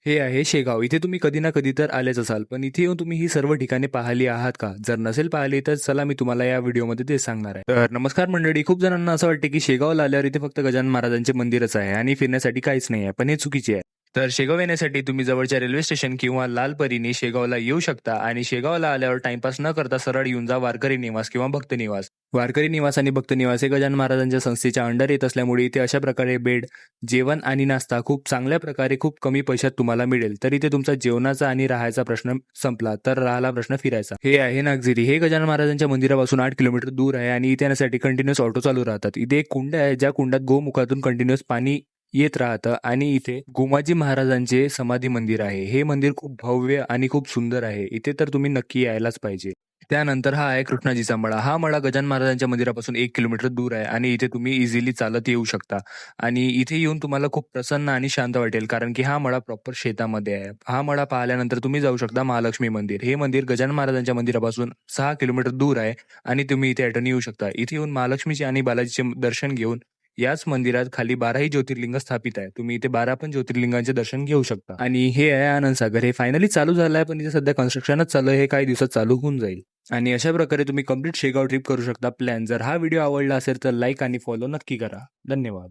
हे आहे शेगाव. इथे तुम्ही कधी ना कधी तर आलेच असाल, पण इथे येऊन तुम्ही ही सर्व ठिकाणे पाहिली आहात का? जर नसेल पाहिली तर चला मी तुम्हाला या व्हिडिओमध्ये ते सांगणार आहे. तर नमस्कार मंडळी. खूप जणांना असं वाटते की शेगावला आल्यावर इथे फक्त गजानन महाराजांचे मंदिरच आहे आणि फिरण्यासाठी काहीच नाही आहे, पण हे चुकीचे आहे. तर शेगाव येण्यासाठी तुम्ही जवळच्या रेल्वे स्टेशन किंवा लालपरीने शेगावला येऊ शकता आणि शेगावला आल्यावर टाइमपास न करता सरळ येऊन जा वारकरी निवास किंवा भक्त निवास. वारकरी निवास आणि भक्त निवास हे गजानन महाराजांच्या संस्थेच्या अंडर येत असल्यामुळे इथे अशा प्रकारे बेड, जेवण आणि नाश्ता खूप चांगल्या प्रकारे खूप कमी पैशात तुम्हाला मिळेल. तर इथे तुमचा जेवणाचा आणि राहायचा प्रश्न संपला, तर राहिला प्रश्न फिरायचा. हे आहे नागझिरी. हे गजानन महाराजांच्या मंदिरापासून 8 किलोमीटर दूर आहे आणि इथे येण्यासाठी कंटिन्युअस ऑटो चालू राहतात. इथे एक कुंड आहे, ज्या कुंडात गोमुखातून कंटिन्युअस पाणी येत राहतं आणि इथे गोमाजी महाराजांचे समाधी मंदिर आहे. हे मंदिर खूप भव्य आणि खूप सुंदर आहे. इथे तर तुम्ही नक्की यायलाच पाहिजे. त्यानंतर हा आहे कृष्णाजीचा मळा. हा मळा गजानन महाराजांच्या मंदिरापासून 1 किलोमीटर दूर आहे आणि इथे तुम्ही इझिली चालत येऊ शकता आणि इथे येऊन तुम्हाला खूप प्रसन्न आणि शांत वाटेल, कारण की हा मळा प्रॉपर शेतामध्ये आहे. हा मळा पाहिल्यानंतर तुम्ही जाऊ शकता महालक्ष्मी मंदिर. हे मंदिर गजानन महाराजांच्या मंदिरापासून 6 किलोमीटर दूर आहे आणि तुम्ही इथे अटेंड येऊ शकता. इथे येऊन महालक्ष्मीचे आणि बालाजीचे दर्शन घेऊन याच मंदिरात खाली 12ही ज्योतिर्लिंग स्थापित आहे. तुम्ही इथे 12 पण ज्योतिर्लिंगांचे दर्शन घेऊ शकता. आणि हे आहे आनंद सागर. हे फायनली चालू झालं आहे, पण इथे सध्या कन्स्ट्रक्शनच चालू आहे. हे काही दिवसात चालू होऊन जाईल. आणि अशा प्रकारे तुम्ही कंप्लीट शेगाव ट्रिप करू शकता प्लॅन. जर हा व्हिडिओ आवडला असेल तर लाईक आणि फॉलो नक्की करा. धन्यवाद.